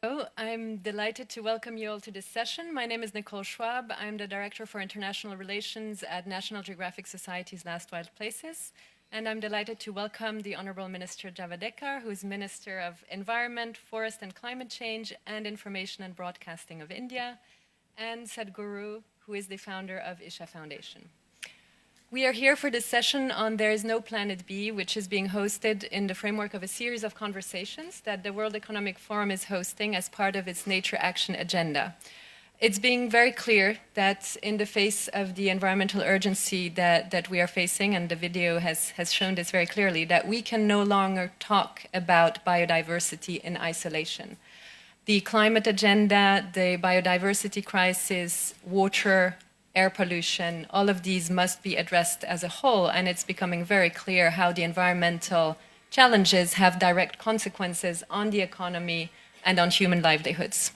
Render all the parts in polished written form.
I'm delighted to welcome you all to this session. My name is Nicole Schwab. I'm the Director for International Relations at National Geographic Society's Last Wild Places. And I'm delighted to welcome the Honorable Minister Javadekar, who is Minister of Environment, Forest and Climate Change, and Information and Broadcasting of India, and Sadhguru, who is the founder of Isha Foundation. We are here for this session on There is No Planet B, which is being hosted in the framework of a series of conversations that the World Economic Forum is hosting as part of its Nature Action Agenda. It's being very clear that in the face of the environmental urgency that we are facing, and the video has shown this very clearly, that we can no longer talk about biodiversity in isolation. The climate agenda, the biodiversity crisis, water, air pollution, all of these must be addressed as a whole, and it's becoming very clear how the environmental challenges have direct consequences on the economy and on human livelihoods.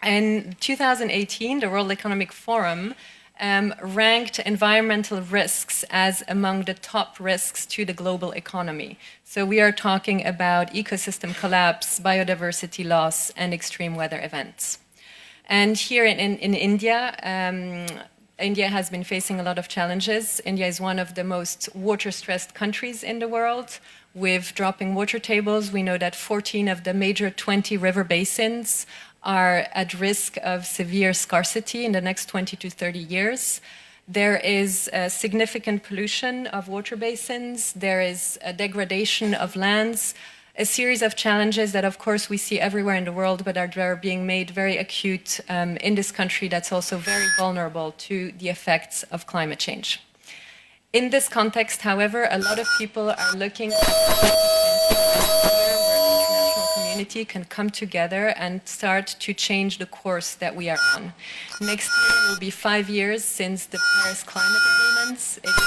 In 2018, the World Economic Forum ranked environmental risks as among the top risks to the global economy. So we are talking about ecosystem collapse, biodiversity loss, and extreme weather events. And here in India, India has been facing a lot of challenges. India is one of the most water-stressed countries in the world. With dropping water tables, we know that 14 of the major 20 river basins are at risk of severe scarcity in the next 20 to 30 years. There is significant pollution of water basins. There is a degradation of lands. A series of challenges that, of course, we see everywhere in the world, but are being made very acute in this country that's also very vulnerable to the effects of climate change. In this context, however, a lot of people are looking at where the international community can come together and start to change the course that we are on. Next year will be 5 years since the Paris Climate Agreements. It will be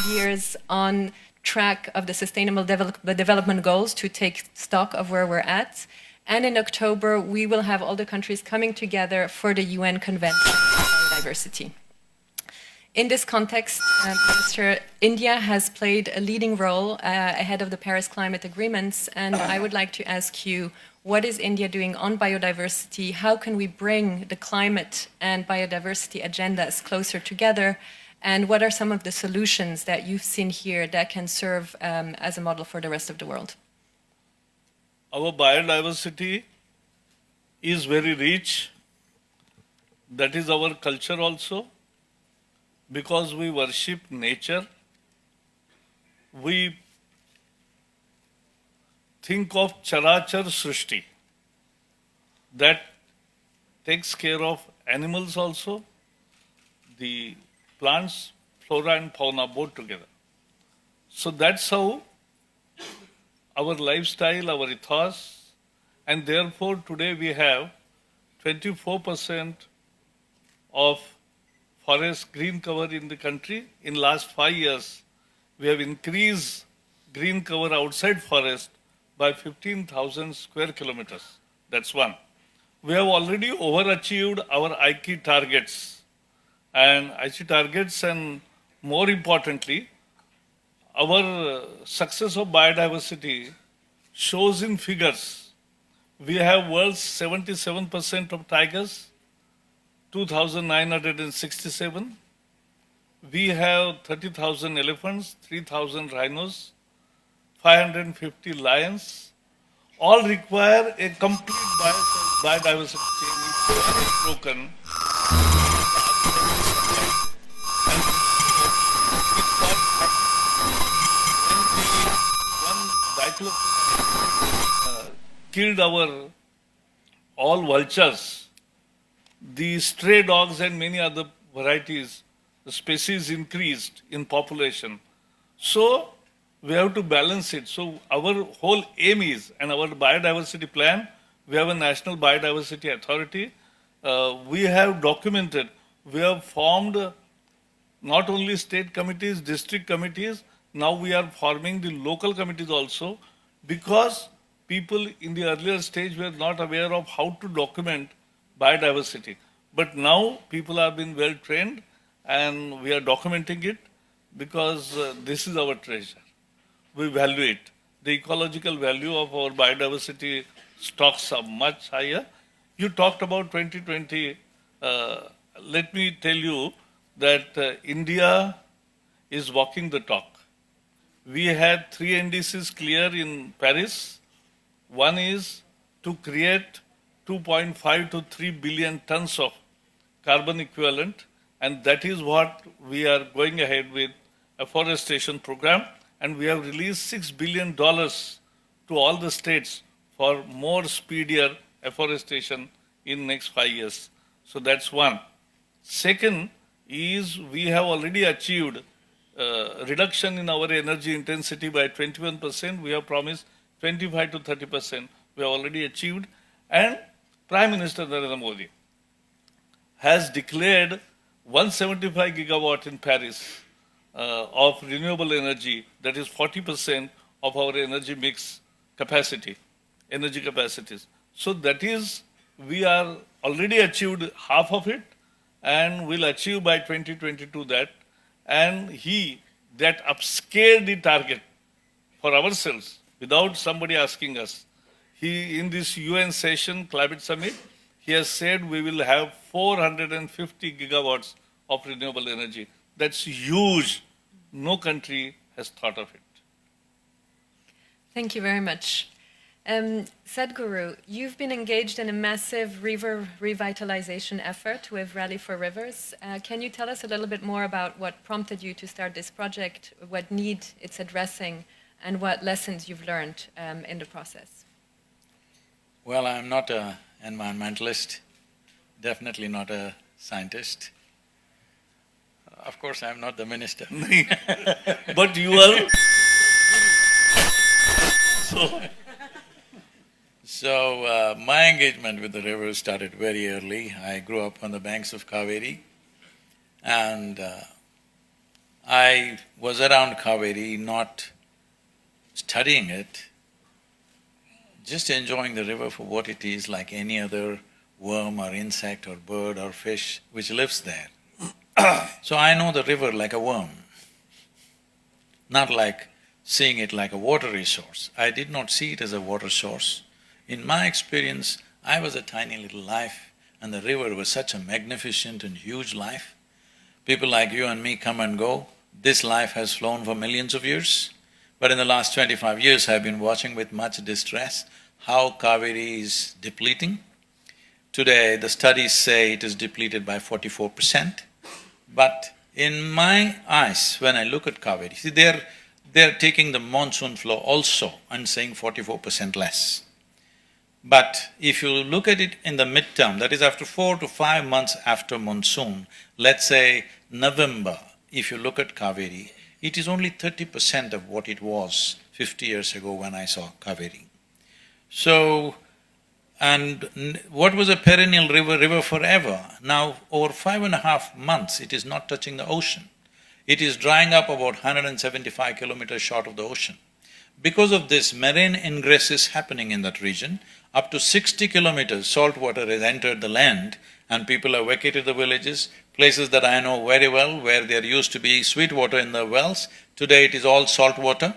5 years on track of the Sustainable Development Goals to take stock of where we're at. And in October, we will have all the countries coming together for the UN Convention on Biodiversity. In this context, India has played a leading role ahead of the Paris Climate Agreements, and I would like to ask you, what is India doing on biodiversity? How can we bring the climate and biodiversity agendas closer together? And what are some of the solutions that you've seen here that can serve as a model for the rest of the world? Our biodiversity is very rich. That is our culture also. Because we worship nature, we think of Charachar Srishti that takes care of animals also, the plants, flora and fauna both together. So that's how our lifestyle, our ethos, and therefore today we have 24% of forest green cover in the country. In last 5 years, we have increased green cover outside forest by 15,000 square kilometers. That's one. We have already overachieved our IKI targets. And IC targets, and more importantly, our success of biodiversity shows in figures. We have world's 77% of tigers, 2,967. We have 30,000 elephants, 3,000 rhinos, 550 lions. All require a complete biodiversity chain. If one is broken, killed our all vultures, the stray dogs and many other varieties, the species increased in population. So we have to balance it. So our whole aim is, and our biodiversity plan, we have a National Biodiversity Authority. We have documented, we have formed not only state committees, district committees, now we are forming the local committees also, because people in the earlier stage were not aware of how to document biodiversity. But now people have been well trained and we are documenting it because this is our treasure. We value it. The ecological value of our biodiversity stocks are much higher. You talked about 2020. Let me tell you that India is walking the talk. We had three NDCs clear in Paris. One is to create 2.5 to 3 billion tons of carbon equivalent, and that is what we are going ahead with afforestation program, and we have released $6 billion to all the states for more speedier afforestation in next 5 years. So that's one. Second is we have already achieved reduction in our energy intensity by 21%. We have promised 25 to 30%. We have already achieved. And Prime Minister Narendra Modi has declared 175 gigawatt in Paris of renewable energy. That is 40% of our energy mix capacity, energy capacities. So that is, we are already achieved half of it and will achieve by 2022 that. And that upscaled the target for ourselves without somebody asking us. In this UN session, Climate Summit, he has said we will have 450 gigawatts of renewable energy. That's huge. No country has thought of it. Thank you very much. Sadhguru, you've been engaged in a massive river revitalization effort with Rally for Rivers. Can you tell us a little bit more about what prompted you to start this project, what need it's addressing, and what lessons you've learned in the process? Well, I'm not an environmentalist, definitely not a scientist. Of course, I'm not the minister. But you are. So my engagement with the river started very early. I grew up on the banks of Kaveri, and I was around Kaveri, not studying it, just enjoying the river for what it is, like any other worm or insect or bird or fish which lives there. So I know the river like a worm, not like seeing it like a water resource. I did not see it as a water source. In my experience, I was a tiny little life and the river was such a magnificent and huge life. People like you and me come and go. This life has flown for millions of years. But in the last 25 years, I've been watching with much distress how Kaveri is depleting. Today, the studies say it is depleted by 44%. But in my eyes, when I look at Kaveri, see, they're taking the monsoon flow also and saying 44% less. But if you look at it in the midterm, that is after 4 to 5 months after monsoon, let's say November, if you look at Kaveri, it is only 30% of what it was 50 years ago when I saw Kaveri. So, and what was a perennial river forever, now over 5.5 months it is not touching the ocean. It is drying up about 175 kilometers short of the ocean. Because of this, marine ingress is happening in that region. Up to 60 kilometers salt water has entered the land and people have vacated the villages. Places that I know very well, where there used to be sweet water in the wells, today it is all salt water.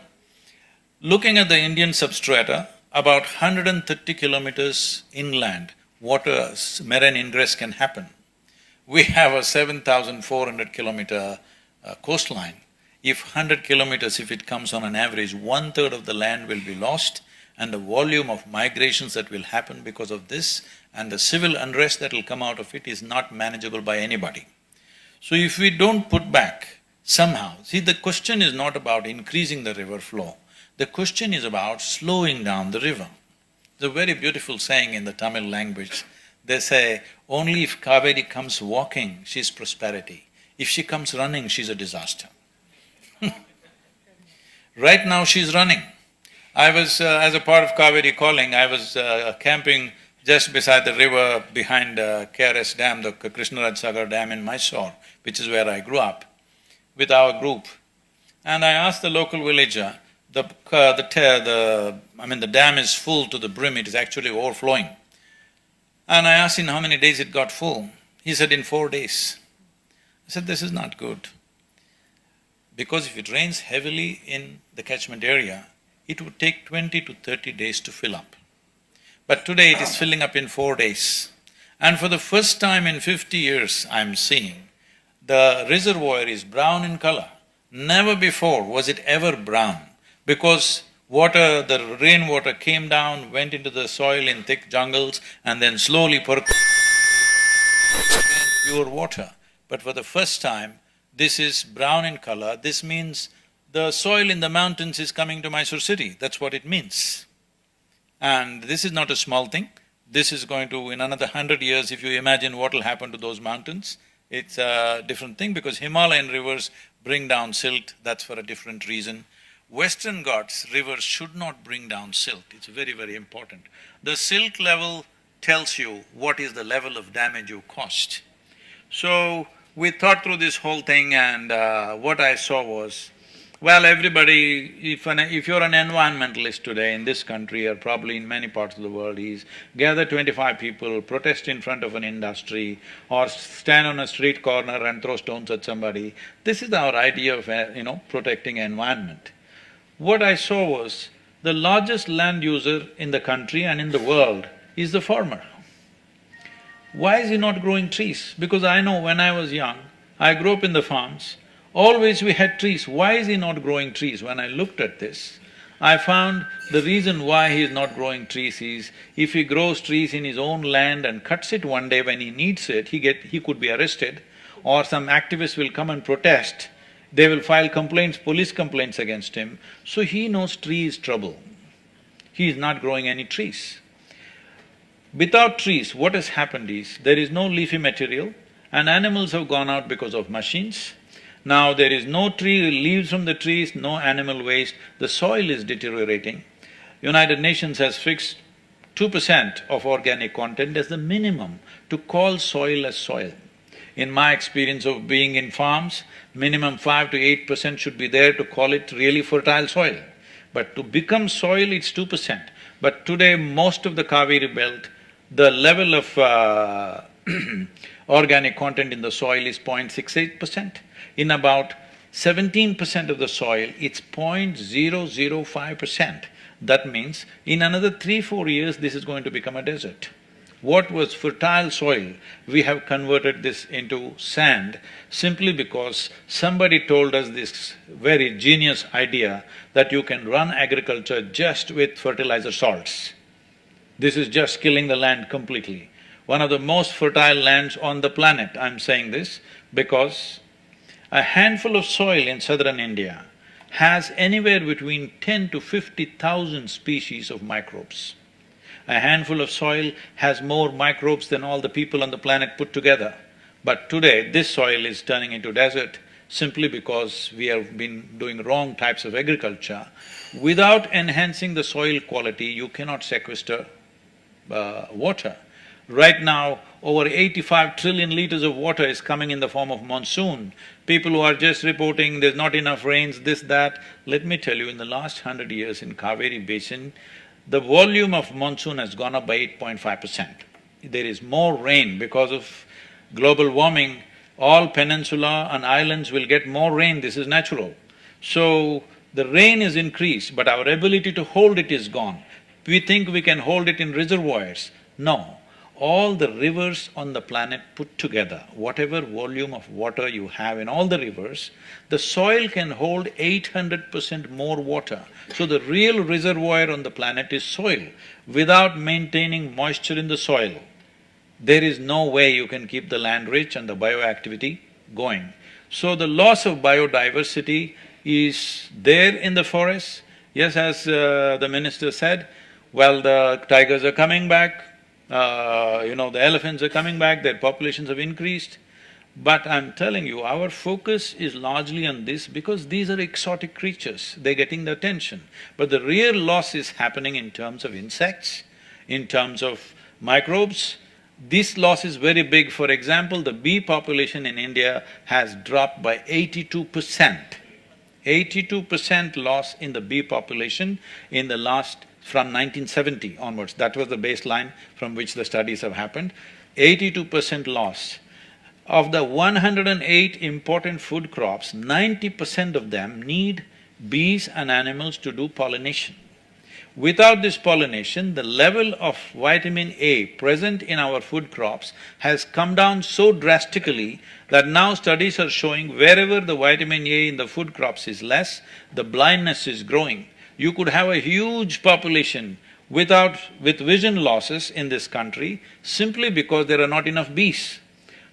Looking at the Indian substrata, about 130 kilometers inland, water, marine ingress can happen. We have a 7,400 kilometer coastline. If 100 kilometers, if it comes on an average, 1/3 of the land will be lost, and the volume of migrations that will happen because of this and the civil unrest that will come out of it is not manageable by anybody. So if we don't put back somehow, see, the question is not about increasing the river flow, the question is about slowing down the river. There's a very beautiful saying in the Tamil language. They say, only if Kaveri comes walking, she's prosperity. If she comes running, she's a disaster. Right now she's running. I was, as a part of Kaveri Calling, I was camping just beside the river behind KRS Dam, the Krishnaraj Sagar Dam in Mysore, which is where I grew up, with our group. And I asked the local villager, the dam is full to the brim, it is actually overflowing. And I asked him how many days it got full. He said, in 4 days. I said, this is not good. Because if it rains heavily in the catchment area, it would take 20 to 30 days to fill up. but today it is filling up in 4 days. And for the first time in 50 years, I'm seeing the reservoir is brown in color. Never before was it ever brown, because the rainwater came down, went into the soil in thick jungles and then slowly percolated pure water. But for the first time, this is brown in color. This means the soil in the mountains is coming to Mysore city, that's what it means. And this is not a small thing. This is going to, in another 100 years, if you imagine what will happen to those mountains, it's a different thing because Himalayan rivers bring down silt, that's for a different reason. Western Ghats rivers should not bring down silt, it's very, very important. The silt level tells you what is the level of damage you caused. So, we thought through this whole thing and what I saw was, well, everybody, if you're an environmentalist today in this country or probably in many parts of the world, is gather 25 people, protest in front of an industry or stand on a street corner and throw stones at somebody. This is our idea of, protecting environment. What I saw was, the largest land user in the country and in the world is the farmer. Why is he not growing trees? Because I know when I was young, I grew up in the farms, always we had trees. Why is he not growing trees? When I looked at this, I found the reason why he is not growing trees is, if he grows trees in his own land and cuts it one day when he needs it, he could be arrested, or some activists will come and protest, they will file complaints, police complaints against him, so he knows tree is trouble. He is not growing any trees. Without trees, what has happened is, there is no leafy material and animals have gone out because of machines. Now there is no tree, leaves from the trees, no animal waste, the soil is deteriorating. United Nations has fixed 2% of organic content as the minimum to call soil as soil. In my experience of being in farms, minimum 5 to 8% should be there to call it really fertile soil. But to become soil, it's 2%. But today, most of the Kaveri belt, the level of organic content in the soil is 0.68%. In about 17% of the soil, it's 0.005%. That means in another 3-4 years, this is going to become a desert. What was fertile soil, we have converted this into sand simply because somebody told us this very genius idea that you can run agriculture just with fertilizer salts. This is just killing the land completely. One of the most fertile lands on the planet, I'm saying this because a handful of soil in southern India has anywhere between 10 to 50,000 species of microbes. A handful of soil has more microbes than all the people on the planet put together. But today, this soil is turning into desert simply because we have been doing wrong types of agriculture. Without enhancing the soil quality, you cannot sequester water. Right now, over 85 trillion liters of water is coming in the form of monsoon. People who are just reporting there's not enough rains, this, that. Let me tell you, in the last 100 years in Kaveri Basin, the volume of monsoon has gone up by 8.5%. There is more rain because of global warming. All peninsula and islands will get more rain, this is natural. So, the rain is increased, but our ability to hold it is gone. We think we can hold it in reservoirs. No. All the rivers on the planet put together, whatever volume of water you have in all the rivers, the soil can hold 800% more water. So the real reservoir on the planet is soil. Without maintaining moisture in the soil, there is no way you can keep the land rich and the bioactivity going. So the loss of biodiversity is there in the forests. Yes, as the minister said, well, the tigers are coming back, the elephants are coming back, their populations have increased. But I'm telling you, our focus is largely on this because these are exotic creatures, they're getting the attention. But the real loss is happening in terms of insects, in terms of microbes. This loss is very big. For example, the bee population in India has dropped by 82%. 82% loss in the bee population in the from 1970 onwards, that was the baseline from which the studies have happened, 82% loss. Of the 108 important food crops, 90% of them need bees and animals to do pollination. Without this pollination, the level of vitamin A present in our food crops has come down so drastically that now studies are showing wherever the vitamin A in the food crops is less, the blindness is growing. You could have a huge population with vision losses in this country simply because there are not enough bees.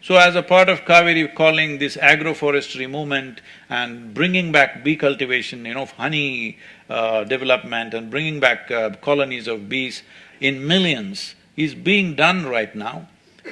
So as a part of Kaveri calling this agroforestry movement and bringing back bee cultivation, honey development and bringing back colonies of bees in millions is being done right now.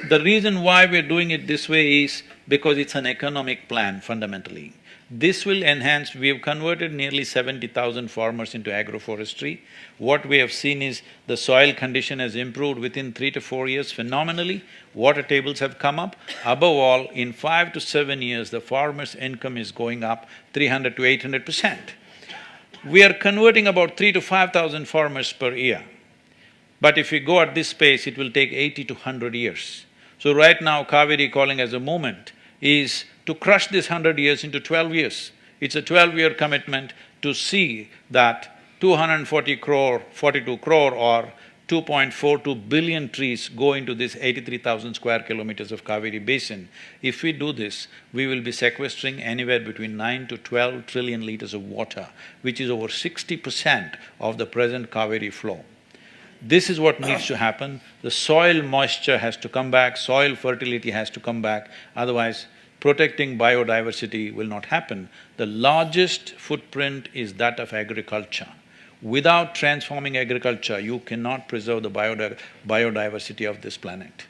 The reason why we're doing it this way is because it's an economic plan fundamentally. This will enhance… we've converted nearly 70,000 farmers into agroforestry. What we have seen is the soil condition has improved within 3 to 4 years phenomenally, water tables have come up. Above all, in 5 to 7 years, the farmer's income is going up 300 to 800%. We are converting about 3 to 5,000 farmers per year. But if we go at this pace, it will take 80 to 100 years. So right now, Kaveri calling as a movement is to crush this 100 years into 12 years. It's a 12-year commitment to see that 240 crore, 42 crore or 2.42 billion trees go into this 83,000 square kilometers of Kaveri basin. If we do this, we will be sequestering anywhere between 9 to 12 trillion liters of water, which is over 60% of the present Kaveri flow. This is what needs to happen. The soil moisture has to come back, soil fertility has to come back, otherwise protecting biodiversity will not happen. The largest footprint is that of agriculture. Without transforming agriculture, you cannot preserve the biodiversity of this planet.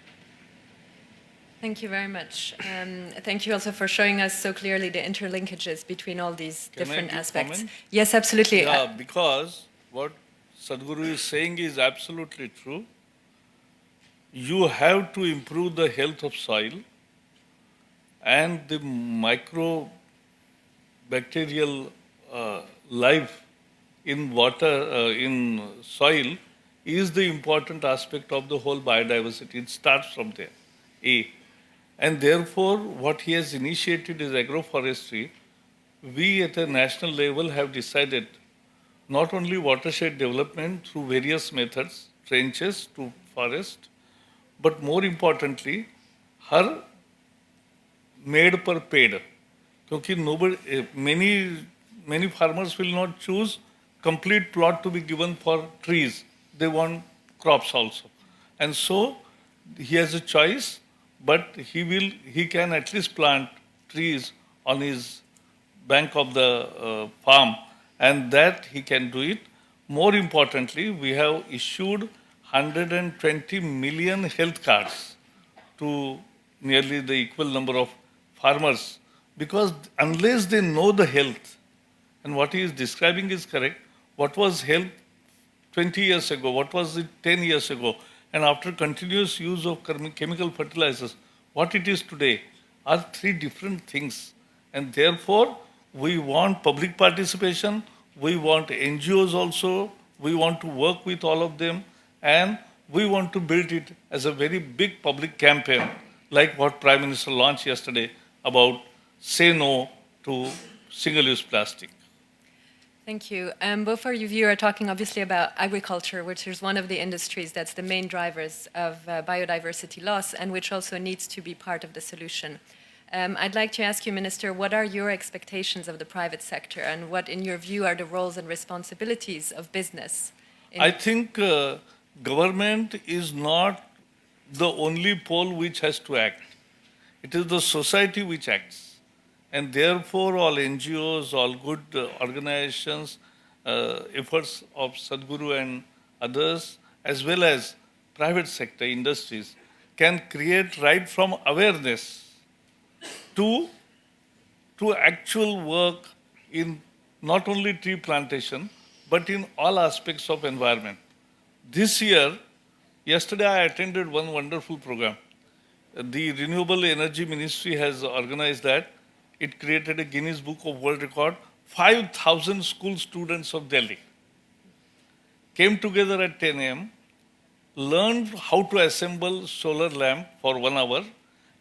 Thank you very much. Thank you also for showing us so clearly the interlinkages between all these different aspects. Comment? Yes, absolutely. Yeah, because what Sadhguru is saying is absolutely true. You have to improve the health of soil and the microbacterial life in water, in soil is the important aspect of the whole biodiversity. It starts from there, A. And therefore, what he has initiated is agroforestry. We at a national level have decided not only watershed development through various methods, trenches to forest, but more importantly, her made per paid. Because many farmers will not choose complete plot to be given for trees. They want crops also. And so he has a choice, but he can at least plant trees on his bank of the farm, and that he can do it. More importantly, we have issued 120 million health cards to nearly the equal number of farmers, because unless they know the health, and what he is describing is correct, what was health 20 years ago, what was it 10 years ago, and after continuous use of chemical fertilizers, what it is today are three different things. And therefore, we want public participation, we want NGOs also, we want to work with all of them, and we want to build it as a very big public campaign, like what Prime Minister launched yesterday about say no to single-use plastic. Thank you. Both of you are talking obviously about agriculture, which is one of the industries that's the main drivers of biodiversity loss and which also needs to be part of the solution. I'd like to ask you, Minister, what are your expectations of the private sector and what, in your view, are the roles and responsibilities of business? I think government is not the only pole which has to act. It is the society which acts. And therefore, all NGOs, all good organizations, efforts of Sadhguru and others, as well as private sector industries, can create right from awareness to actual work in not only tree plantation, but in all aspects of environment. This year, yesterday I attended one wonderful program. The Renewable Energy Ministry has organized that. It created a Guinness Book of World Record. 5,000 school students of Delhi came together at 10 a.m., learned how to assemble solar lamp for 1 hour,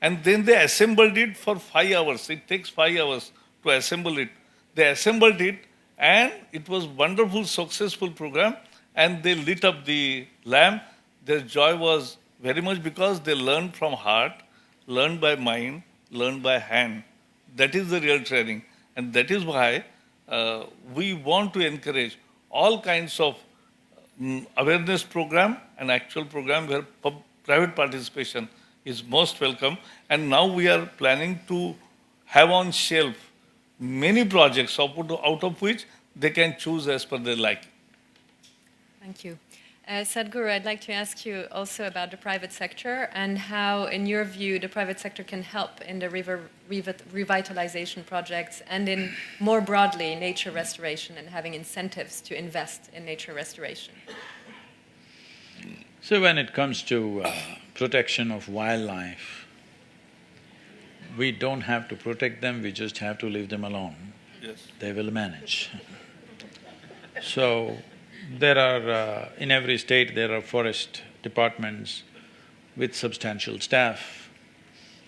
and then they assembled it for 5 hours. It takes 5 hours to assemble it. They assembled it, and it was wonderful, successful program. and they lit up the lamp. Their joy was very much because they learned from heart, learned by mind, learned by hand. That is the real training. And that is why we want to encourage all kinds of awareness program and actual program where private participation is most welcome. And now we are planning to have on shelf many projects out of which they can choose as per their liking. Thank you. Sadhguru, I'd like to ask you also about the private sector and how, in your view, the private sector can help in the revitalization projects and in, more broadly, nature restoration and having incentives to invest in nature restoration. So when it comes to protection of wildlife, we don't have to protect them, we just have to leave them alone. Yes. They will manage. So, there are… in every state there are forest departments with substantial staff.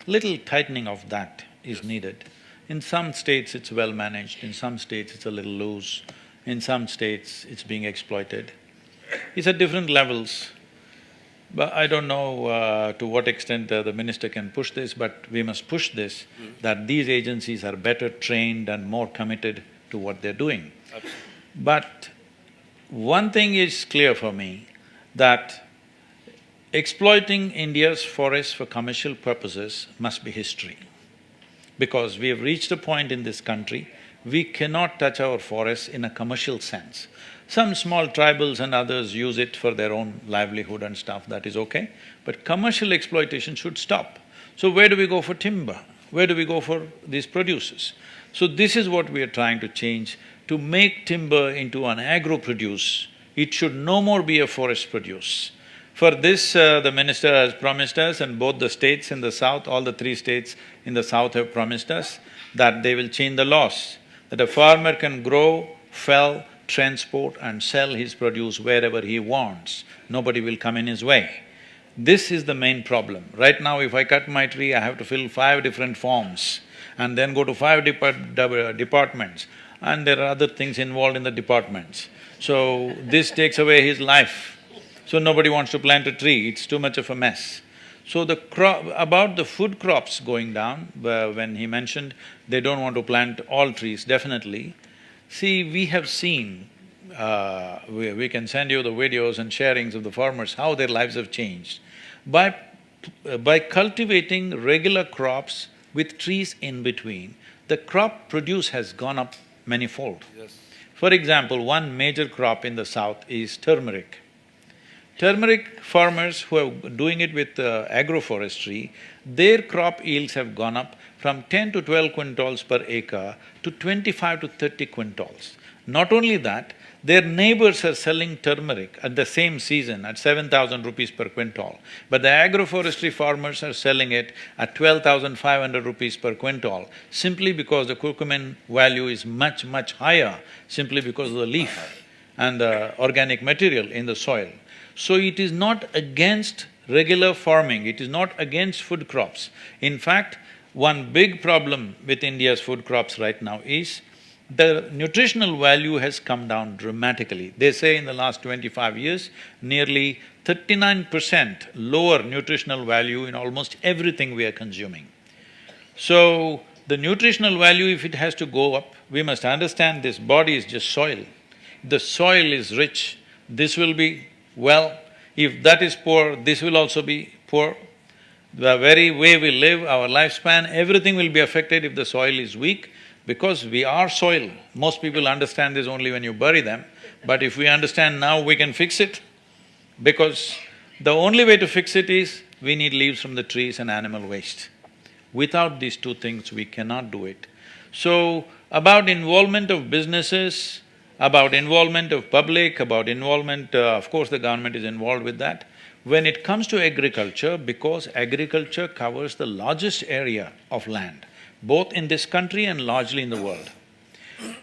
Little tightening of that is needed. In some states it's well managed, in some states it's a little loose, in some states it's being exploited. It's at different levels. But I don't know to what extent the minister can push this, but we must push this, that these agencies are better trained and more committed to what they're doing. Absolutely. But one thing is clear for me, that exploiting India's forests for commercial purposes must be history. Because we have reached a point in this country, we cannot touch our forests in a commercial sense. Some small tribals and others use it for their own livelihood and stuff, that is okay, but commercial exploitation should stop. So where do we go for timber? Where do we go for these producers? So this is what we are trying to change. To make timber into an agro-produce, it should no more be a forest produce. For this, the minister has promised us, and both the states in the south, all the three states in the south have promised us that they will change the laws, that a farmer can grow, fell, transport and sell his produce wherever he wants. Nobody will come in his way. This is the main problem. Right now, if I cut my tree, I have to fill 5 different forms and then go to 5 departments, and there are other things involved in the departments. So, this takes away his life. So nobody wants to plant a tree, it's too much of a mess. So about the food crops going down, when he mentioned they don't want to plant all trees, definitely. See, we have seen, we can send you the videos and sharings of the farmers, how their lives have changed. By cultivating regular crops with trees in between, the crop produce has gone up manifold. Yes. For example, one major crop in the south is turmeric. Turmeric farmers who are doing it with agroforestry, their crop yields have gone up from 10 to 12 quintals per acre to 25 to 30 quintals. Not only that, their neighbors are selling turmeric at the same season at 7,000 rupees per quintal, but the agroforestry farmers are selling it at 12,500 rupees per quintal, simply because the curcumin value is much, much higher, simply because of the leaf and the organic material in the soil. So it is not against regular farming, it is not against food crops. In fact, one big problem with India's food crops right now is the nutritional value has come down dramatically. They say in the last 25 years, nearly 39% lower nutritional value in almost everything we are consuming. So, the nutritional value, if it has to go up, we must understand this body is just soil. The soil is rich, this will be well. If that is poor, this will also be poor. The very way we live, our lifespan, everything will be affected if the soil is weak, because we are soil. Most people understand this only when you bury them, but if we understand now, we can fix it. Because the only way to fix it is, we need leaves from the trees and animal waste. Without these two things, we cannot do it. So, about involvement of businesses, about involvement of public, about involvement… of course the government is involved with that. When it comes to agriculture, because agriculture covers the largest area of land, both in this country and largely in the world.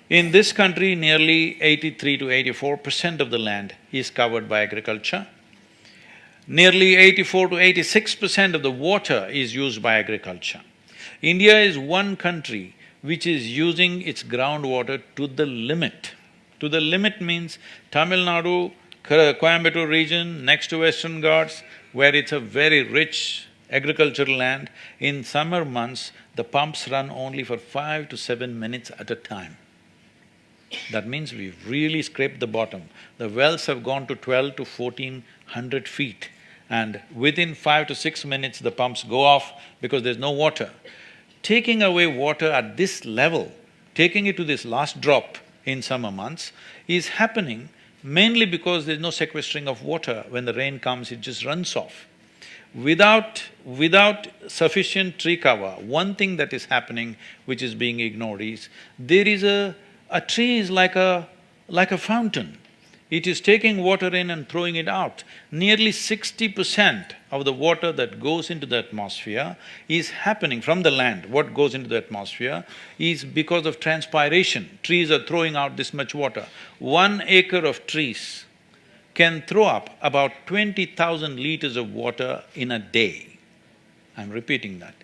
In this country, nearly 83 to 84% of the land is covered by agriculture. Nearly 84 to 86% of the water is used by agriculture. India is one country which is using its groundwater to the limit. To the limit means Tamil Nadu Coimbatore region, next to Western Ghats, where it's a very rich agricultural land, in summer months, the pumps run only for 5 to 7 minutes at a time. That means we've really scraped the bottom. The wells have gone to 12 to 1400 feet, and within 5 to 6 minutes the pumps go off because there's no water. Taking away water at this level, taking it to this last drop in summer months is happening mainly because there's no sequestering of water. When the rain comes, it just runs off. Without sufficient tree cover, one thing that is happening which is being ignored is, there is a tree is like a fountain. It is taking water in and throwing it out. Nearly 60% of the water that goes into the atmosphere is happening from the land. What goes into the atmosphere is because of transpiration. Trees are throwing out this much water. 1 acre of trees can throw up about 20,000 liters of water in a day. I'm repeating that.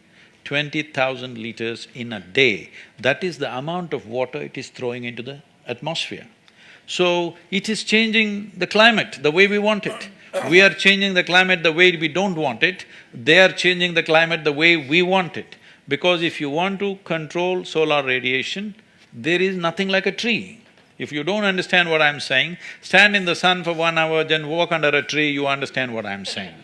20,000 liters in a day. That is the amount of water it is throwing into the atmosphere. So, it is changing the climate the way we want it. We are changing the climate the way we don't want it, they are changing the climate the way we want it. Because if you want to control solar radiation, there is nothing like a tree. If you don't understand what I'm saying, stand in the sun for 1 hour, then walk under a tree, you understand what I'm saying.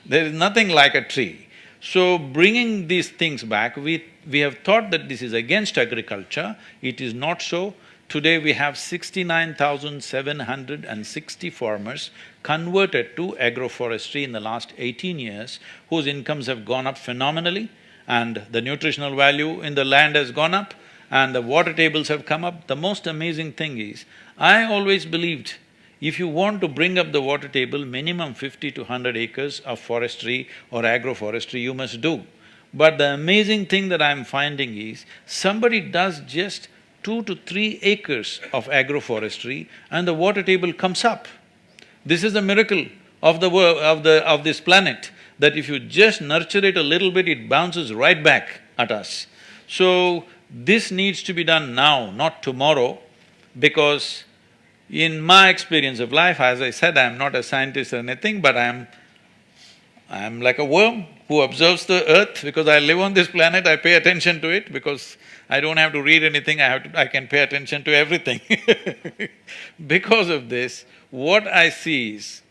There is nothing like a tree. So, bringing these things back, we have thought that this is against agriculture, it is not so. Today we have 69,760 farmers converted to agroforestry in the last 18 years, whose incomes have gone up phenomenally, and the nutritional value in the land has gone up, and the water tables have come up. The most amazing thing is, I always believed if you want to bring up the water table, minimum 50 to 100 acres of forestry or agroforestry you must do. But the amazing thing that I'm finding is, somebody does just 2 to 3 acres of agroforestry and the water table comes up. This is the miracle of of this planet, that if you just nurture it a little bit, it bounces right back at us. So, this needs to be done now, not tomorrow, because in my experience of life, as I said, I'm not a scientist or anything, but I'm like a worm who observes the earth. Because I live on this planet, I pay attention to it, because I don't have to read anything, I can pay attention to everything. Because of this, what I see is,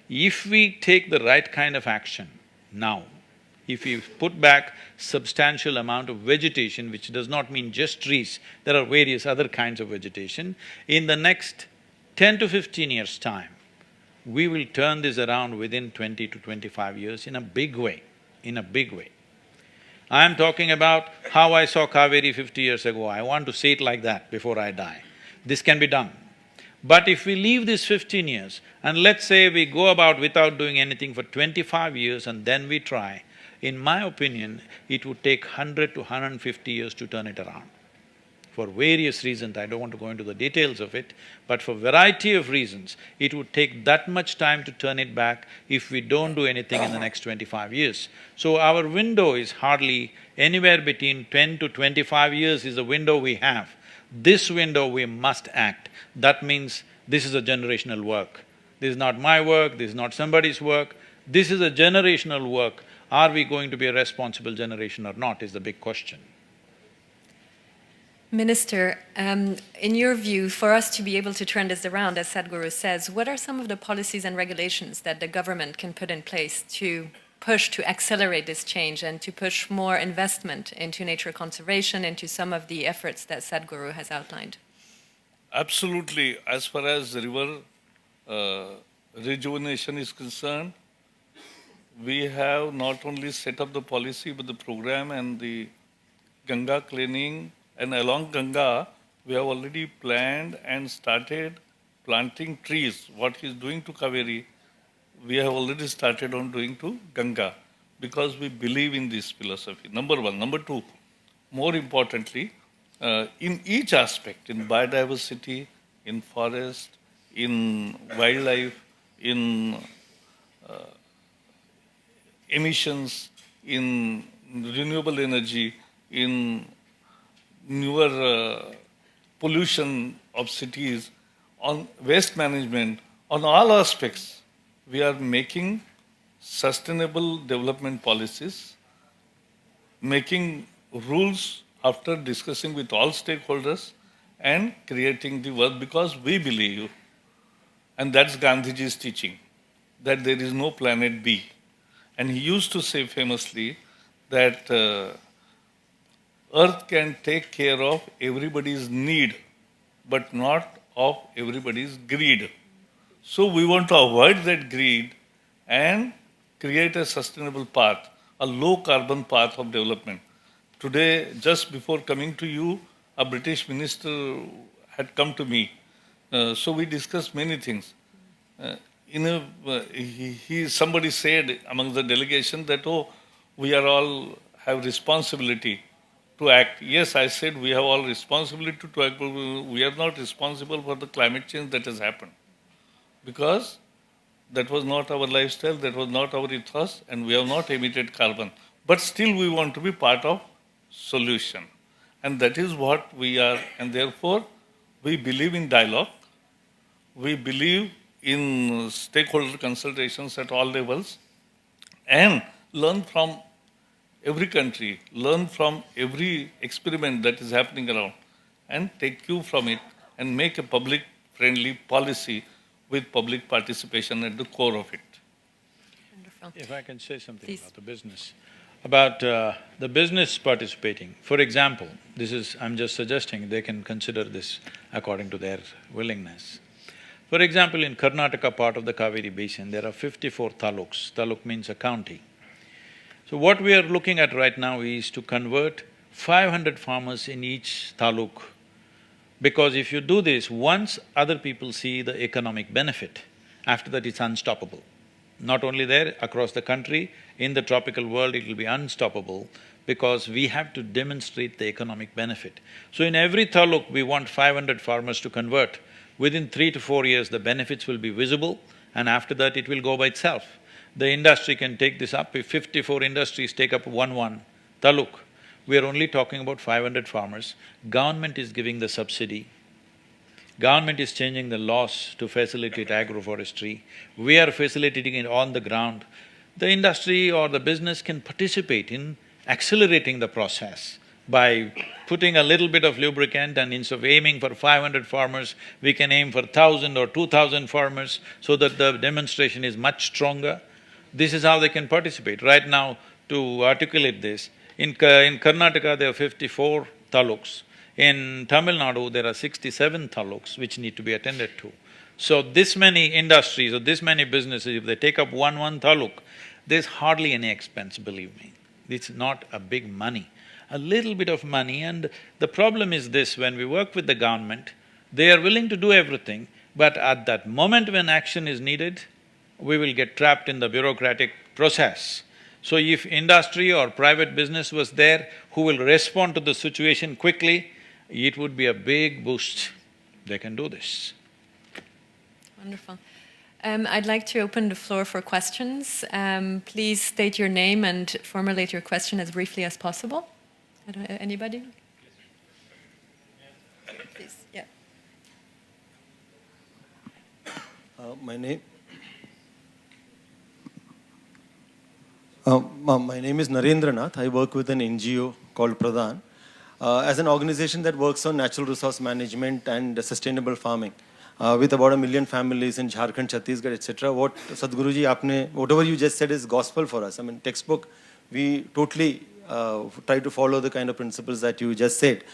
if we take the right kind of action now, if we put back substantial amount of vegetation, which does not mean just trees, there are various other kinds of vegetation, in the next 10 to 15 years' time, we will turn this around within 20 to 25 years in a big way, in a big way. I am talking about how I saw Kaveri 50 years ago, I want to see it like that before I die. This can be done. But if we leave this 15 years, and let's say we go about without doing anything for 25 years and then we try, in my opinion, it would take 100 to 150 years to turn it around. For various reasons, I don't want to go into the details of it, but for variety of reasons, it would take that much time to turn it back if we don't do anything in the next 25 years. So our window is hardly anywhere between 10 to 25 years is the window we have. This window we must act. That means this is a generational work. This is not my work, this is not somebody's work, this is a generational work. Are we going to be a responsible generation or not is the big question. Minister, in your view, for us to be able to turn this around, as Sadhguru says, what are some of the policies and regulations that the government can put in place to push to accelerate this change and to push more investment into nature conservation, into some of the efforts that Sadhguru has outlined? Absolutely. As far as river rejuvenation is concerned, we have not only set up the policy but the program and the Ganga cleaning, and along Ganga, we have already planned and started planting trees. What he is doing to Kaveri, we have already started on doing to Ganga, because we believe in this philosophy, number one. Number two, more importantly, in each aspect, in biodiversity, in forest, in wildlife, in emissions, in renewable energy, in newer pollution of cities, on waste management, on all aspects, we are making sustainable development policies, making rules after discussing with all stakeholders and creating the work because we believe, and that's Gandhiji's teaching, that there is no planet B. And he used to say famously that Earth can take care of everybody's need, but not of everybody's greed. So we want to avoid that greed and create a sustainable path, a low carbon path of development. Today, just before coming to you, a British minister had come to me. So we discussed many things. Somebody said among the delegation that, oh, we are all have responsibility to act. Yes, I said we have all responsibility to act, but we are not responsible for the climate change that has happened. Because that was not our lifestyle, that was not our ethos, and we have not emitted carbon. But still we want to be part of solution. And that is what we are, and therefore we believe in dialogue, we believe in stakeholder consultations at all levels, and learn from every country, learn from every experiment that is happening around, and take cue from it, and make a public-friendly policy with public participation at the core of it. Wonderful. If I can say something Please. about the business. About the business participating. For example, I'm just suggesting they can consider this according to their willingness. For example, in Karnataka part of the Kaveri basin, there are 54 taluks. Taluk means a county. So what we are looking at right now is to convert 500 farmers in each taluk. Because if you do this, once other people see the economic benefit, after that it's unstoppable. Not only there, across the country, in the tropical world it will be unstoppable because we have to demonstrate the economic benefit. So in every taluk, we want 500 farmers to convert. Within 3 to 4 years, the benefits will be visible and after that it will go by itself. The industry can take this up. If 54 industries take up one taluk, we are only talking about 500 farmers. Government is giving the subsidy. Government is changing the laws to facilitate agroforestry. We are facilitating it on the ground. The industry or the business can participate in accelerating the process by putting a little bit of lubricant, and instead of aiming for 500 farmers, we can aim for 1,000 or 2,000 farmers so that the demonstration is much stronger. This is how they can participate. Right now, to articulate this, in Karnataka there are 54 taluks. In Tamil Nadu, there are 67 taluks which need to be attended to. So this many industries or this many businesses, if they take up one taluk, there's hardly any expense, believe me. It's not a big money, a little bit of money. And the problem is this, when we work with the government, they are willing to do everything, but at that moment when action is needed, we will get trapped in the bureaucratic process. So if industry or private business was there who will respond to the situation quickly, it would be a big boost. They can do this. Wonderful. I'd like to open the floor for questions. Please state your name and formulate your question as briefly as possible. Anybody? Please, yeah. My name is Narendranath. I work with an NGO called Pradhan. As an organization that works on natural resource management and sustainable farming, with about 1 million families in Jharkhand, Chhattisgarh, etc. What Sadhguruji, whatever you just said is gospel for us. I mean, textbook, we totally try to follow the kind of principles that you just said.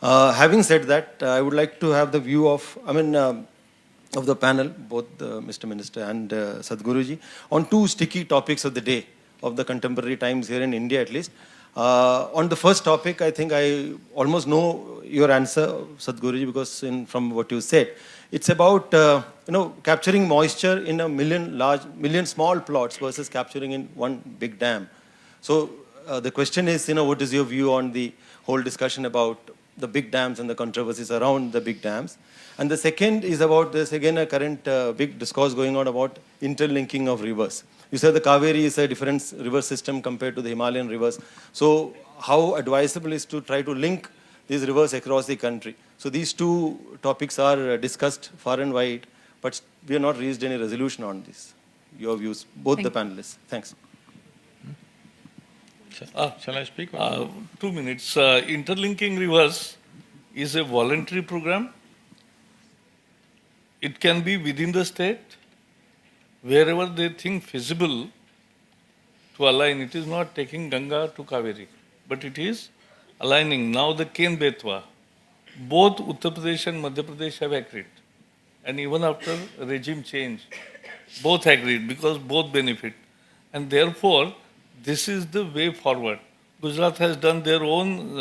Having said that, I would like to have the view of, of the panel, both Mr. Minister and Sadhguruji, on two sticky topics of the day, of the contemporary times here in India at least. On the first topic, I think I almost know your answer, Sadhguruji, because from what you said, it's about capturing moisture in a million small plots versus capturing in one big dam. So the question is, what is your view on the whole discussion about the big dams and the controversies around the big dams? And the second is about this, again, a current big discourse going on about interlinking of rivers. You said the Kaveri is a different river system compared to the Himalayan rivers. So how advisable is to try to link these rivers across the country. So these two topics are discussed far and wide, but we have not reached any resolution on this. Your views, both the panelists. Thanks. Shall I speak? 2 minutes. Interlinking rivers is a voluntary program. It can be within the state, wherever they think feasible to align. It is not taking Ganga to Kaveri, but it is aligning. Now the Ken Betwa, both Uttar Pradesh and Madhya Pradesh have agreed. And even after regime change, both agreed because both benefit. And therefore, this is the way forward. Gujarat has done their own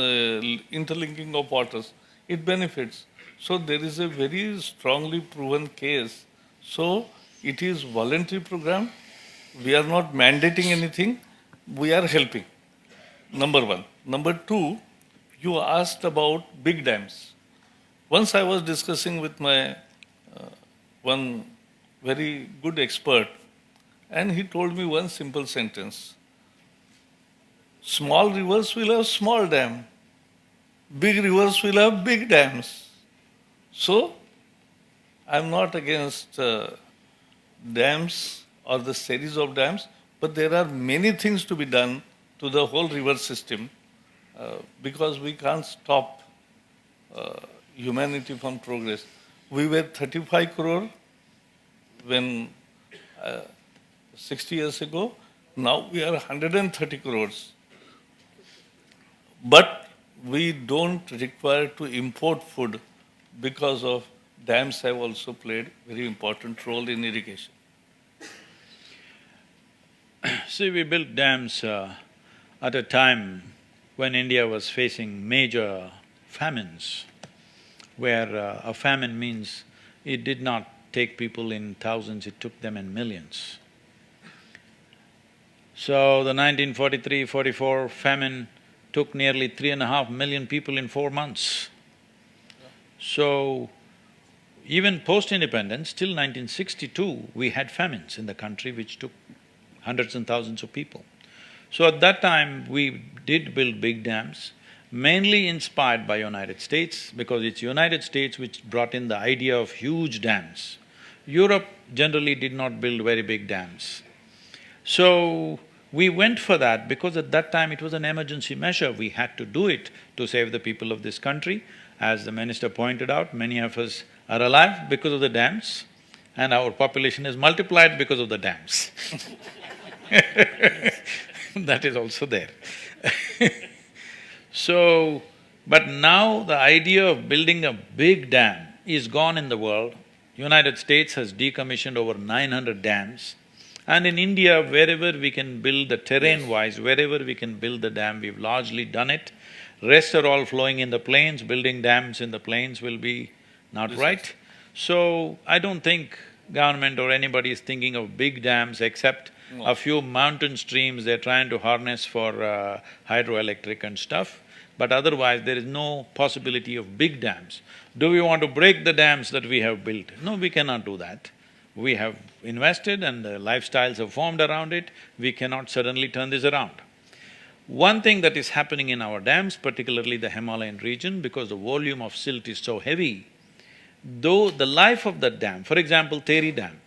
interlinking of waters. It benefits. So there is a very strongly proven case. So it is voluntary program. We are not mandating anything. We are helping. Number one. Number two, you asked about big dams. Once I was discussing with my one very good expert, and he told me one simple sentence. Small rivers will have small dam. Big rivers will have big dams. So, I'm not against dams or the series of dams, but there are many things to be done to the whole river system because we can't stop humanity from progress. We were 35 crore when 60 years ago. Now we are 130 crores. But we don't require to import food because of dams have also played very important role in irrigation. See, we built dams at a time when India was facing major famines, where a famine means it did not take people in thousands, it took them in millions. So the 1943-44 famine took nearly 3.5 million people in 4 months. So, even post-independence, till 1962, we had famines in the country which took hundreds and thousands of people. So at that time, we did build big dams, mainly inspired by United States, because it's United States which brought in the idea of huge dams. Europe generally did not build very big dams. So, we went for that because at that time it was an emergency measure. We had to do it to save the people of this country. As the minister pointed out, many of us are alive because of the dams, and our population is multiplied because of the dams. That is also there. So, but now the idea of building a big dam is gone in the world. United States has decommissioned over 900 dams. And in India, wherever we can build the terrain-wise, wherever we can build the dam, we've largely done it. Rest are all flowing in the plains, building dams in the plains will be not right. So, I don't think government or anybody is thinking of big dams except a few mountain streams they're trying to harness for hydroelectric and stuff. But otherwise, there is no possibility of big dams. Do we want to break the dams that we have built? No, we cannot do that. We have invested and the lifestyles have formed around it, we cannot suddenly turn this around. One thing that is happening in our dams, particularly the Himalayan region, because the volume of silt is so heavy, though the life of that dam, for example, Teri Dam,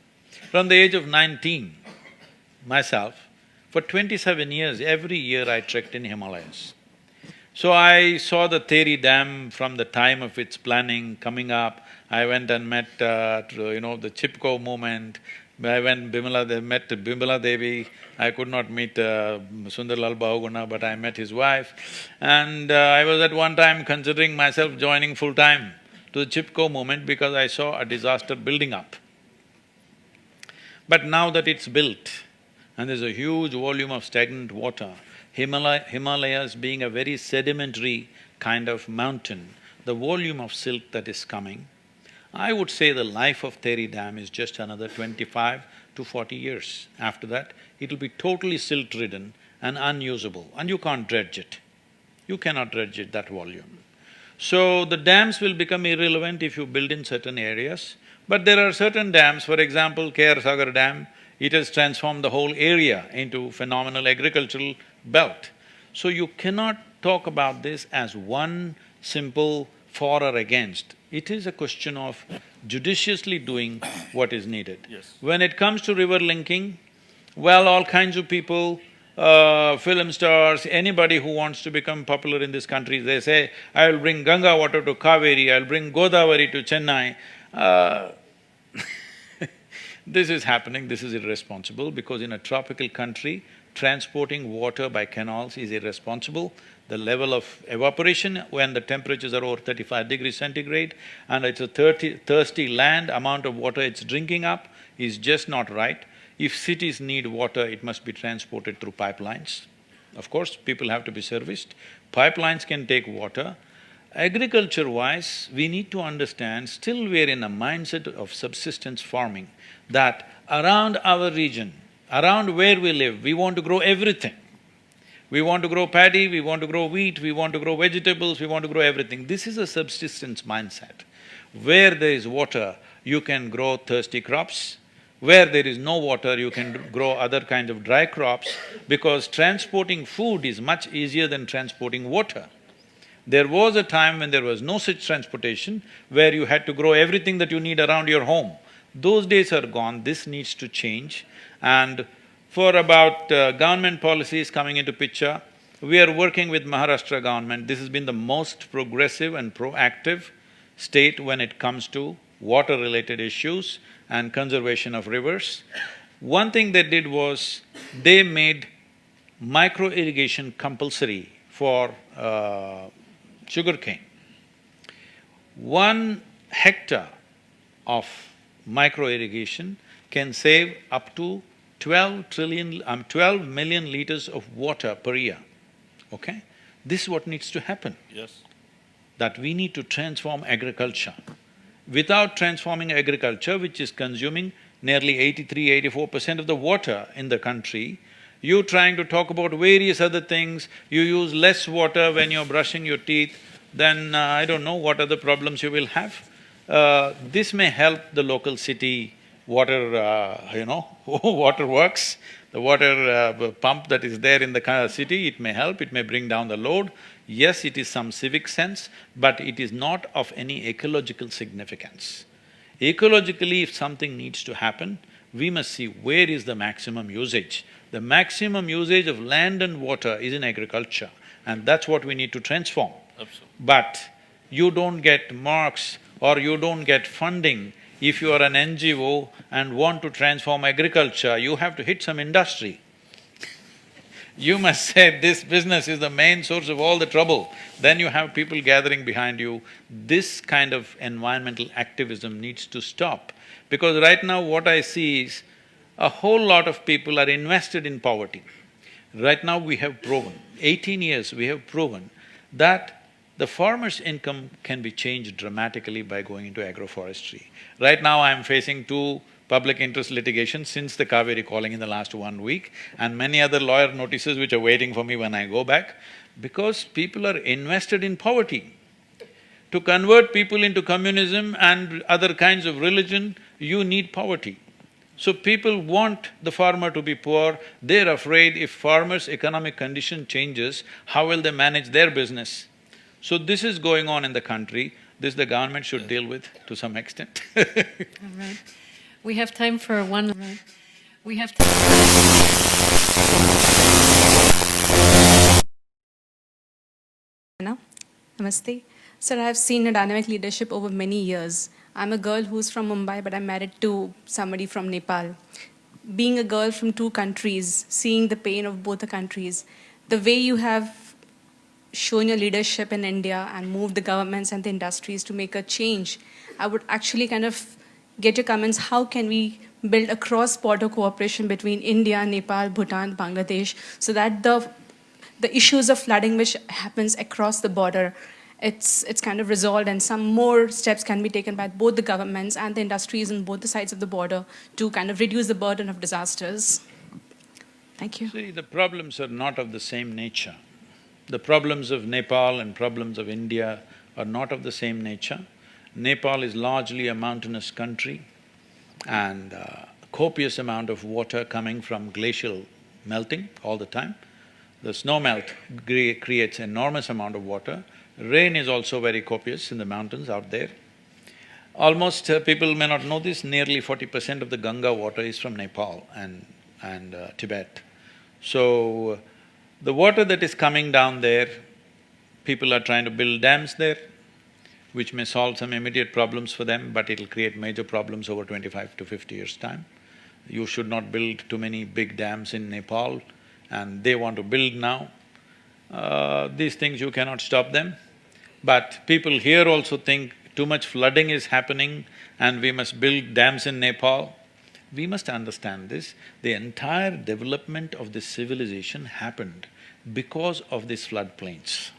from the age of 19, myself, for 27 years, every year I trekked in Himalayas. So I saw the Teri Dam from the time of its planning, coming up. I went and met, the Chipko movement. I met Bimala Devi. I could not meet Sundarlal Bahuguna, but I met his wife. And I was at one time considering myself joining full-time to the Chipko movement because I saw a disaster building up. But now that it's built and there's a huge volume of stagnant water, Himalayas being a very sedimentary kind of mountain, the volume of silt that is coming, I would say the life of Teri Dam is just another 25 to 40 years. After that, it'll be totally silt-ridden and unusable, and you can't dredge it. You cannot dredge it, that volume. So, the dams will become irrelevant if you build in certain areas, but there are certain dams, for example, K.R. Sagar Dam, it has transformed the whole area into phenomenal agricultural belt. So, you cannot talk about this as one simple for or against. It is a question of judiciously doing what is needed. Yes. When it comes to river linking, well, all kinds of people, film stars, anybody who wants to become popular in this country, they say, I'll bring Ganga water to Kaveri, I'll bring Godavari to Chennai. This is happening, this is irresponsible because in a tropical country, transporting water by canals is irresponsible. The level of evaporation when the temperatures are over 35 degrees centigrade and it's a thirsty land, amount of water it's drinking up is just not right. If cities need water, it must be transported through pipelines. Of course, people have to be serviced. Pipelines can take water. Agriculture-wise, we need to understand, still we're in a mindset of subsistence farming, that around our region, around where we live, we want to grow everything. We want to grow paddy, we want to grow wheat, we want to grow vegetables, we want to grow everything. This is a subsistence mindset. Where there is water, you can grow thirsty crops. Where there is no water, you can grow other kinds of dry crops because transporting food is much easier than transporting water. There was a time when there was no such transportation where you had to grow everything that you need around your home. Those days are gone, this needs to change. And for about government policies coming into picture, we are working with Maharashtra government. This has been the most progressive and proactive state when it comes to water-related issues and conservation of rivers. One thing they did was, they made micro-irrigation compulsory for sugarcane. 1 hectare of micro-irrigation can save up to 12 million liters of water per year, okay? This is what needs to happen. Yes. That we need to transform agriculture. Without transforming agriculture, which is consuming nearly 83–84% of the water in the country, you trying to talk about various other things, you use less water when you're brushing your teeth, then I don't know what other problems you will have. This may help the local city water, water works, the water pump that is there in the city, it may help, it may bring down the load. Yes, it is some civic sense, but it is not of any ecological significance. Ecologically, if something needs to happen, we must see where is the maximum usage. The maximum usage of land and water is in agriculture, and that's what we need to transform. Absolutely. But you don't get marks or you don't get funding if you are an NGO and want to transform agriculture, you have to hit some industry. You must say, this business is the main source of all the trouble, then you have people gathering behind you. This kind of environmental activism needs to stop. Because right now what I see is, a whole lot of people are invested in poverty. Right now we have proven, 18 years we have proven that the farmer's income can be changed dramatically by going into agroforestry. Right now I'm facing 2 public interest litigations since the Kaveri calling in the last 1 week and many other lawyer notices which are waiting for me when I go back, because people are invested in poverty. To convert people into communism and other kinds of religion, you need poverty. So people want the farmer to be poor, they're afraid if farmers' economic condition changes, how will they manage their business? So this is going on in the country, this the government should deal with to some extent. All right. We have time for one… We have… Namaste. Sir, I have seen a dynamic leadership over many years. I'm a girl who's from Mumbai, but I'm married to somebody from Nepal. Being a girl from 2 countries, seeing the pain of both the countries, the way you have shown your leadership in India and moved the governments and the industries to make a change, I would actually kind of get your comments, how can we build a cross-border cooperation between India, Nepal, Bhutan, Bangladesh, so that the issues of flooding which happens across the border, it's kind of resolved and some more steps can be taken by both the governments and the industries on both the sides of the border to kind of reduce the burden of disasters. Thank you. See, the problems are not of the same nature. The problems of Nepal and problems of India are not of the same nature. Nepal is largely a mountainous country and copious amount of water coming from glacial melting all the time. The snow melt creates enormous amount of water. Rain is also very copious in the mountains out there. Almost, people may not know this, nearly 40% of the Ganga water is from Nepal and Tibet. So, the water that is coming down there, people are trying to build dams there, which may solve some immediate problems for them, but it'll create major problems over 25 to 50 years' time. You should not build too many big dams in Nepal, and they want to build now. These things you cannot stop them. But people here also think too much flooding is happening and we must build dams in Nepal. We must understand this, the entire development of this civilization happened because of these floodplains.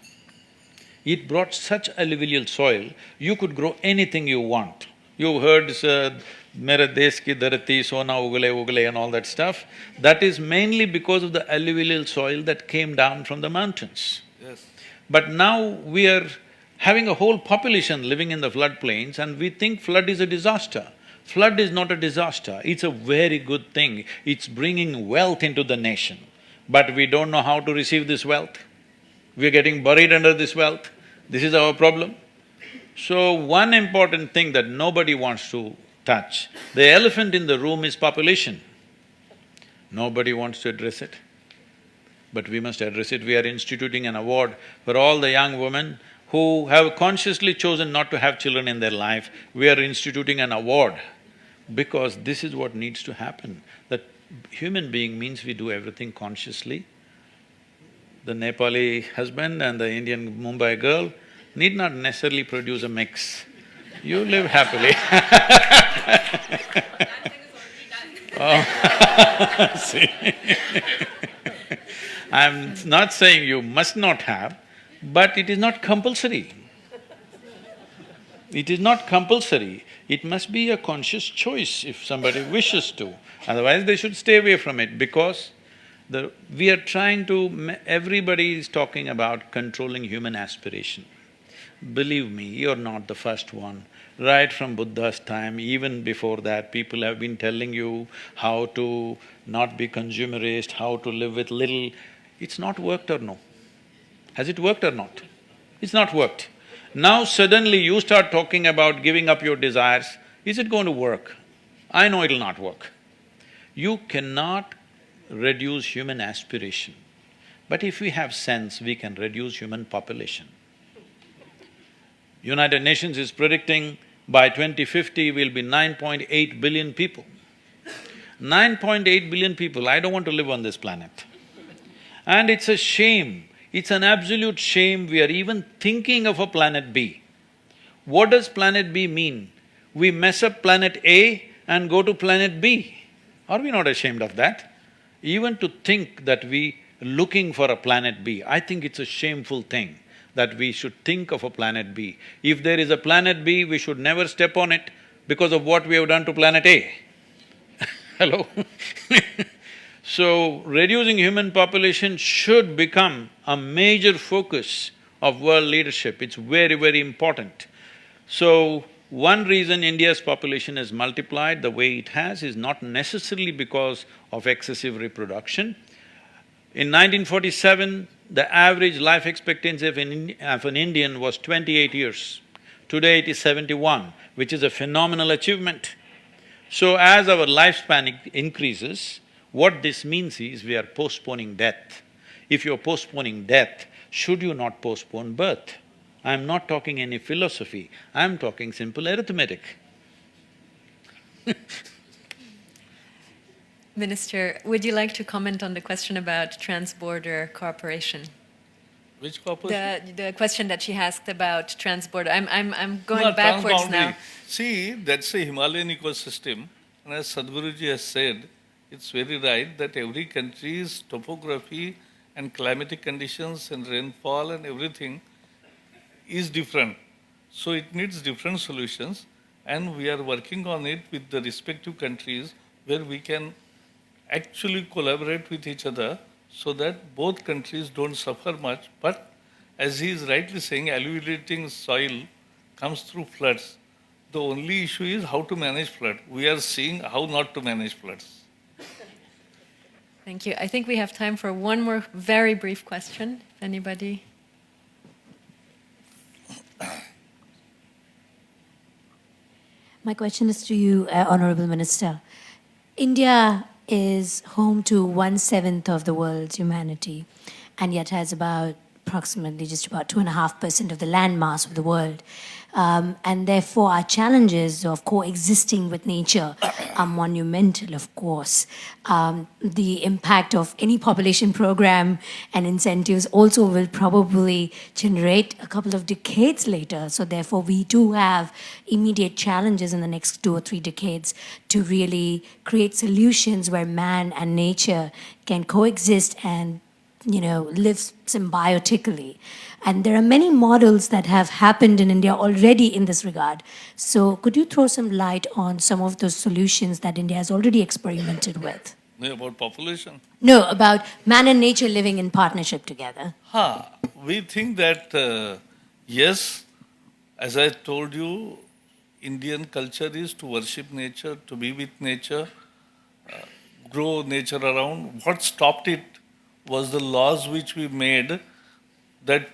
It brought such alluvial soil, you could grow anything you want. You've heard Mere Desh ki dharati, sona ugale and all that stuff. That is mainly because of the alluvial soil that came down from the mountains. Yes. But now we are having a whole population living in the floodplains and we think flood is a disaster. Flood is not a disaster, it's a very good thing. It's bringing wealth into the nation. But we don't know how to receive this wealth. We're getting buried under this wealth. This is our problem. So, one important thing that nobody wants to touch, the elephant in the room is population. Nobody wants to address it. But we must address it. We are instituting an award for all the young women who have consciously chosen not to have children in their life. We are instituting an award because this is what needs to happen. That human being means we do everything consciously. The Nepali husband and the Indian Mumbai girl need not necessarily produce a mix. You live happily. Oh, see. I'm not saying you must not have, but it is not compulsory. It is not compulsory. It must be a conscious choice if somebody wishes to. Otherwise, they should stay away from it because we are trying to… everybody is talking about controlling human aspiration. Believe me, you're not the first one. Right from Buddha's time, even before that, people have been telling you how to not be consumerist, how to live with little. It's not worked or no? Has it worked or not? It's not worked. Now suddenly you start talking about giving up your desires, is it going to work? I know it'll not work. You cannot reduce human aspiration, but if we have sense, we can reduce human population. United Nations is predicting by 2050 we'll be 9.8 billion people. 9.8 billion people, I don't want to live on this planet. And it's a shame, it's an absolute shame we are even thinking of a planet B. What does planet B mean? We mess up planet A and go to planet B. Are we not ashamed of that? Even to think that we looking for a planet B, I think it's a shameful thing that we should think of a planet B. If there is a planet B, we should never step on it because of what we have done to planet A. Hello? So, reducing human population should become a major focus of world leadership. It's very, very important. So, one reason India's population has multiplied the way it has is not necessarily because of excessive reproduction. In 1947, the average life expectancy of an Indian was 28 years. Today it is 71, which is a phenomenal achievement. So as our lifespan increases, what this means is we are postponing death. If you're postponing death, should you not postpone birth? I'm not talking any philosophy, I'm talking simple arithmetic. Minister, would you like to comment on the question about transborder cooperation? Which cooperation? The question that she asked about transborder. I'm going No, backwards transboundary. now. See, that's a Himalayan ecosystem, and as Sadhguruji has said, it's very right that every country's topography and climatic conditions and rainfall and everything is different. So it needs different solutions, and we are working on it with the respective countries where we can actually collaborate with each other so that both countries don't suffer much. But as he is rightly saying, alluviating soil comes through floods. The only issue is how to manage flood. We are seeing how not to manage floods. Thank you. I think we have time for one more very brief question, if anybody. My question is to you, Honorable Minister. India is home to 1/7 of the world's humanity, and yet has about approximately just about 2.5% of the land mass of the world. And therefore, our challenges of coexisting with nature are monumental, of course. The impact of any population program and incentives also will probably generate a couple of decades later. So, therefore, we do have immediate challenges in the next 2 or 3 decades to really create solutions where man and nature can coexist and live symbiotically. And there are many models that have happened in India already in this regard. So could you throw some light on some of those solutions that India has already experimented with? About population. No, about man and nature living in partnership together. We think that, yes, as I told you, Indian culture is to worship nature, to be with nature, grow nature around. What stopped it was the laws which we made that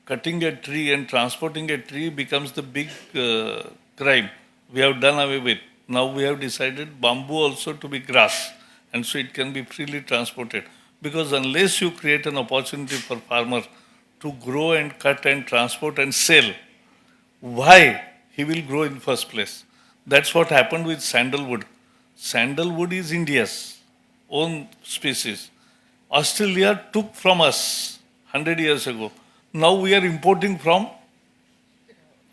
cutting a tree and transporting a tree becomes the big crime. We have done away with. Now we have decided bamboo also to be grass, and so it can be freely transported. Because unless you create an opportunity for farmer to grow and cut and transport and sell, why he will grow in first place? That's what happened with sandalwood. Sandalwood is India's own species. Australia took from us 100 years ago. Now we are importing from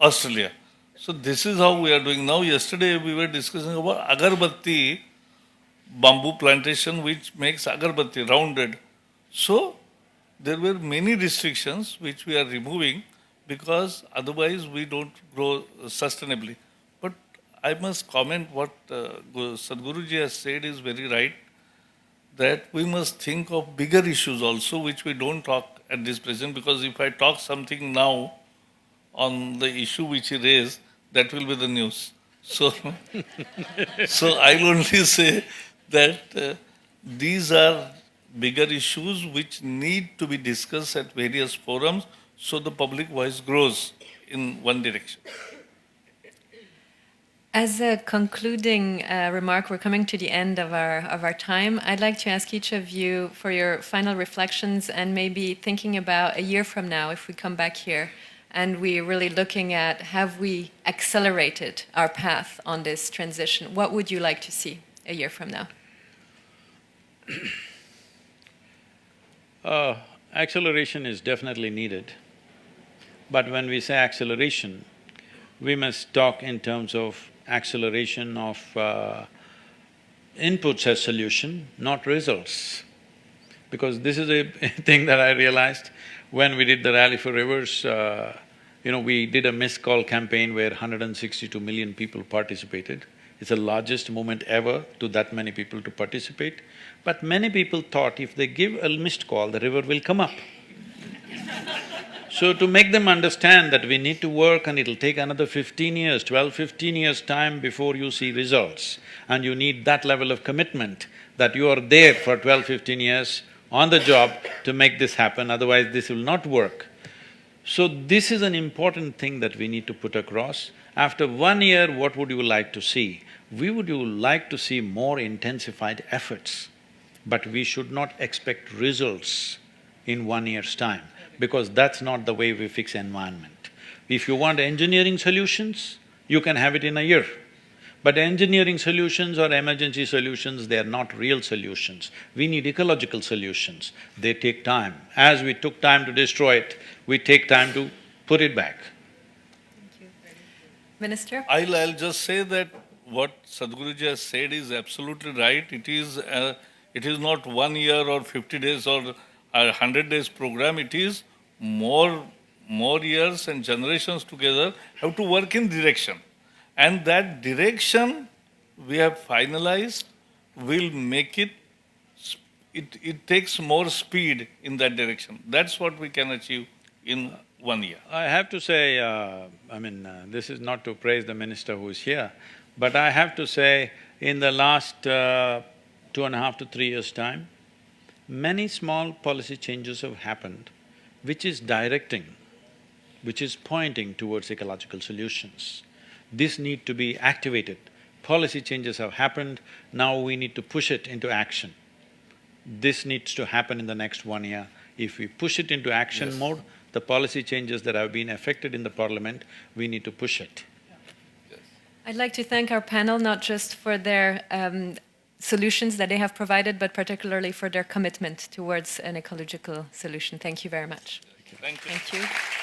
Australia. So this is how we are doing. Now yesterday we were discussing about agarbatti, bamboo plantation which makes agarbatti rounded. So there were many restrictions which we are removing because otherwise we don't grow sustainably. But I must comment what Sadhguruji has said is very right, that we must think of bigger issues also which we don't talk at this present, because if I talk something now on the issue which he raised, that will be the news. So, so I'll only say that these are bigger issues which need to be discussed at various forums so the public voice grows in one direction. As a concluding remark, we're coming to the end of our time. I'd like to ask each of you for your final reflections and maybe thinking about a year from now, if we come back here and we're really looking at, have we accelerated our path on this transition? What would you like to see a year from now? Acceleration is definitely needed. But when we say acceleration, we must talk in terms of acceleration of inputs as solution, not results. Because this is a thing that I realized when we did the Rally for Rivers. We did a missed call campaign where 162 million people participated. It's the largest movement ever to that many people to participate. But many people thought if they give a missed call, the river will come up. So to make them understand that we need to work and it'll take another 15 years, 12, 15 years time before you see results, and you need that level of commitment that you are there for 12, 15 years on the job to make this happen, otherwise this will not work. So this is an important thing that we need to put across. After 1 year, what would you like to see? We would like to see more intensified efforts, but we should not expect results in 1 year's time, because that's not the way we fix environment. If you want engineering solutions, you can have it in a year. But engineering solutions or emergency solutions, they are not real solutions. We need ecological solutions. They take time. As we took time to destroy it, we take time to put it back. Thank you. Minister? I'll just say that what Sadhguruji has said is absolutely right. It is not 1 year or 50 days or a 100 days program. It is more years and generations together have to work in direction. And that direction we have finalized will make it takes more speed in that direction. That's what we can achieve in 1 year. I have to say, this is not to praise the minister who is here, but I have to say, in the last 2.5 to 3 years' time, many small policy changes have happened, which is directing, which is pointing towards ecological solutions. This need to be activated. Policy changes have happened, now we need to push it into action. This needs to happen in the next 1 year. If we push it into action mode, the policy changes that have been effected in the parliament, we need to push it. I'd like to thank our panel not just for their solutions that they have provided, but particularly for their commitment towards an ecological solution. Thank you very much. Thank you. Thank you.